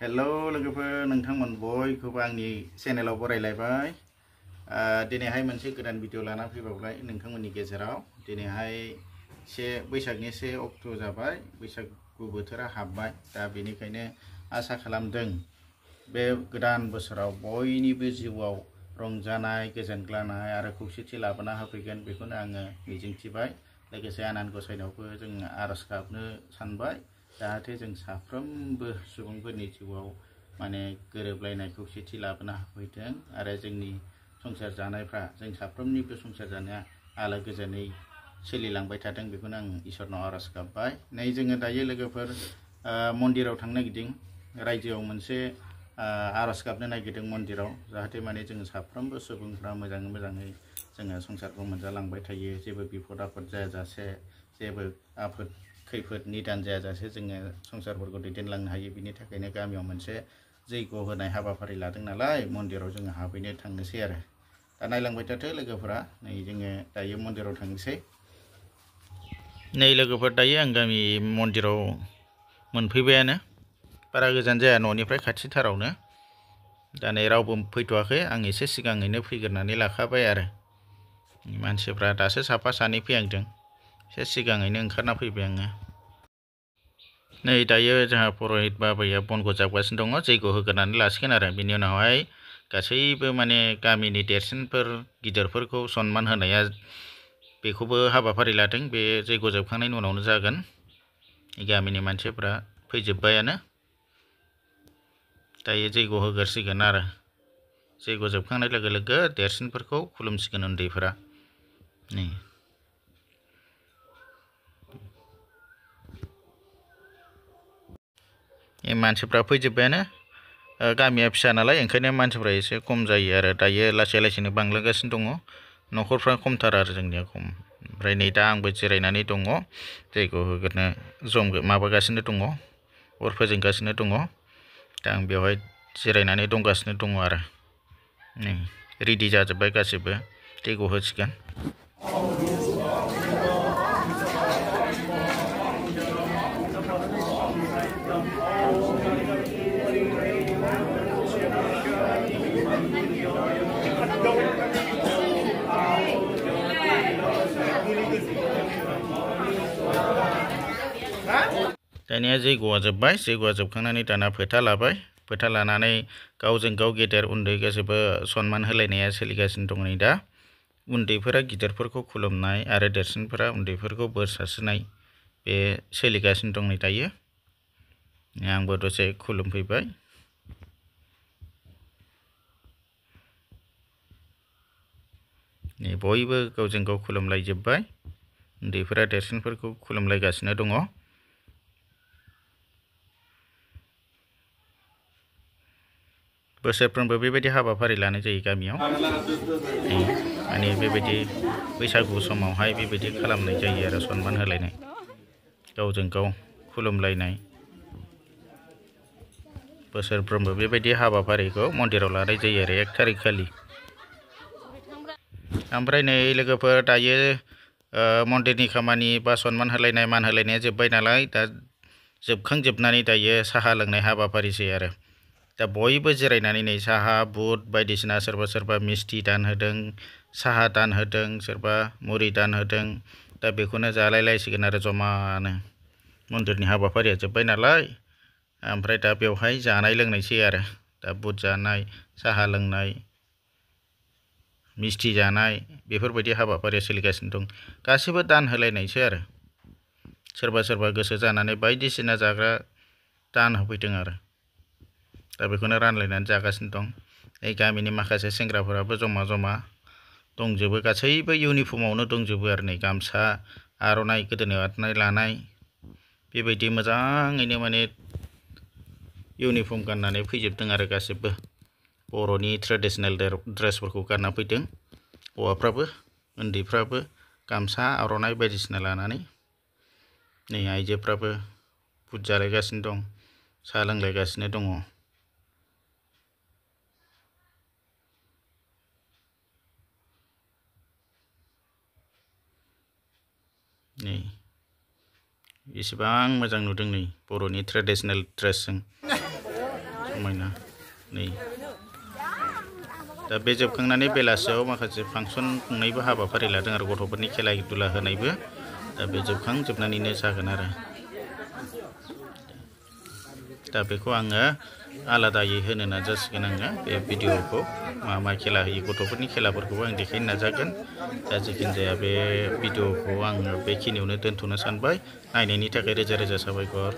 Hello लोगोफोर नोंथांमोन बयखौबो आंनि चेनेलाव बरायलायबाय। दिनैहाय मोनसे गोदान भिडिअ लाना फैबावबाय नोंथांमोननि गेजेराव। दिनैहाय बैसागनि 1 अक्ट' जाबाय, बैसागु बोथोरा हाबबाय। दा बेनिखायनो आसा खालामदों बे गोदान बोसोराव बयनिबो जिउआव रंजानाय, गोजोनग्लायनाय आरो खौसेथि लाबोना होफैगोन बेखौनो आङो मिजिंथिबाय। लोगोसे आनान गसाइनावबो जों आरज गाबनो सानबाय, जाहाथे जों साफ्रोमबो सुबुंफोरनि जिउआव माने गोरोबलायनाय खौसेथि लाबोना होफैथों आरो जोंनि संसार जानायफ्रा, जों साफ्रोमनिबो संसार जानाया आलो गोजोनै सोलिलांबाय थाथों बेखौनो आं इसोरनाव आरज गाबबाय। नै जोङो दायो लोगोफोर मन्दिराव थांनो नागिरदों। रायजोआव मोनसे आरज गाबनो नागिरदों मन्दिराव, जाहाथे माने जों साफ्रोमबो सुबुंफ्रा मोजाङै जोङो संसारखौ मोनजालांबाय थायो, जेबो बिपद आफद जायाजासे, जेबो आफोद खैफोद निदान जायाजासे जोङो संसारफोरखौ दैदेनलांनो हायो। बिनि थाखायनो गामियाव मोनसे जैग' होनाय हाबाफारि लादों नालाय मन्दिराव जोङो हाबैनो थांनोसै आरो। दा नायलांबाय थाथो लोगोफोरा। नै जोङो दायो मन्दिराव थांनोसै। नै लोगोफोर, दायो आं गामि मन्दिराव मोनफैबायानो। बारा गोजान जाया, न'निफ्राय खाथिथारावनो। दा नै रावबो फैथ'वाखै, आं एसे सिगाङैनो फैग्रोनानै लाखाबाय आरो। मानसिफ्रा दासो साफा सानै फैहांदों, एसे सिगाङैनो ओंखारना फैबाय आङो। नै दायो जोंहा पुर'हित बाबाया बनखौ जाबगासिनो दङ, जैग' होग्रोनानै लासिगोन आरो। बिनि उनावहाय गासैबो माने गामिनि देरसिनफोर गिदिरफोरखौ सनमान होनाया, बेखौबो हाबाफारि लादों। बे जैग' जोबखांनायनि उनावनो जागोन। गामिनि मानसिफ्रा फैजोब्बायानो, दायो जैग' होग्रोसिगोन आरो। जैग' जोबखांनाय लोगो लोगो देरसिनफोरखौ खुलुमसिगोन उन्दैफोरा। नै मानसिफ्रा फैजोब्बायानो। गामिया फिसा नालाय ओंखायनो मानसिफ्रा एसे खम जायो आरो। दायो लासै लासैनो बांलांगासिनो दङ, न'खरफ्रा खमथार आरो जोंनिया खम। ओमफ्राय नै दा आंबो जिरायनानै दङ, जैग' होग्रोनो माबागासिनो दङ, अर फोजोंगासिनो दङ। दा आं बेवहाय जिरायनानै दंगासिनो दङ आरो। नै रेडि जाजोब्बाय गासिबो, जैग' होसिगोन। दानिया जैग'आ जोब्बाय। जैग'आ जोबखांनानै दाना फोथा लाबाय। फोथा लानानै गावजों गाव गेदेर उन्दै गासैबो सनमान होलायनाया सोलिगासिनो दं। नै दा उन्दैफोरा गिदिरफोरखौ खुलुमनाय आरो देरसिनफोरा उन्दैफोरखौ बोर सारस्रिनाय बे सोलिगासिनो दं। नै दायो आंबो दसे खुलुमफैबाय। नै बयबो गावजों गाव खुलुमलायजोब्बाय, उन्दैफोरा देरसिनफोरखौ खुलुमलायगासिनो दङ। बोसोरफ्रोमबो बेबायदि हाबाफारि लानाय जायो गामियाव। माने बेबायदि बैसागु समावहाय बेबायदि खालामनाय जायो आरो, सनमान होलायनाय, गावजों गाव खुलुमलायनाय। बोसोरफ्रोमबो बेबायदि हाबाफारिखौ मन्दिराव लानाय जायो आरो 1 थारिख खालि। ओमफ्राय नै लोगोफोर, दायो मन्दिरनि खामानि बा सनमान होलायनाय मान होलायनाया जोब्बाय नालाय, दा जोबखांजोबनानै दायो साहा लोंनाय हाबाफारिसै आरो। दा बयबो जिरायनानै नै साहा बुट बायदिसिना, सोरबा सोरबा मिस्थि दान होदों, साहा दान होदों, सोरबा मुरि दान होदों। दा बेखौनो जालायलायसिगोन आरो जमानो। मन्दिरनि हाबाफारिया जोब्बाय नालाय, ओमफ्राय दा बेवहाय जानाय लोंनायसै आरो। दा बुट जानाय, साहा लोंनाय, मिस्थि जानाय, बेफोरबायदि हाबाफारिया सोलिगासिनो दं। गासिबो दान होलायनायसो आरो। सोरबा सोरबा गोसो जानानै बायदिसिना जाग्रा दान होफैदों आरो। दा बेखौनो रानलायनानै जागासिनो दं। गामिनि माखासे सेंग्राफोराबो जमा जमा दंजोबो, गासैबो इउनिफर्मावनो दंजोबो आरो। नै गामसा, आर'नाइ, गोदोनायाव आर'नाइ लानाय, बेबायदि मोजाङैनो माने इउनिफर्म गाननानै फैजोबदों आरो गासिबो। बर'नि ट्रेडिसनेल ड्रेसफोरखौ गानना फैदों, हौवाफ्राबो उन्दैफ्राबो गामसा आर'नाइ बायदिसिना लानानै। नै आइजोफ्राबो बुट जालायगासिनो दं, साहा लोंलायगासिनो दङ। नै बेसेबां मोजां नुदों, नै बर'नि ट्रेडिसनेल ड्रेसजों समायना नै दा बे जोबखांनानै बेलासियाव माखासे फांसन खुंनायबो हाबाफारि लादों आरो गथ'फोरनि खेला दुला होनायबो दा बे जोबखांजोबनानैनो जागोन आरो दा बेखौ आङो आलादायै होनो नाजासिगोन आङो बे भिडिअखौ मा खेला होयो गथ'फोरनि खेलाफोरखौबो आं देखायनो नाजागोन दा जिखुनु जाया बे भिडिअखौ आङो बेखिनियावनो दोनथ'नो सानबाय नायनायनि थाखाय रोजा रोजा साबायखर।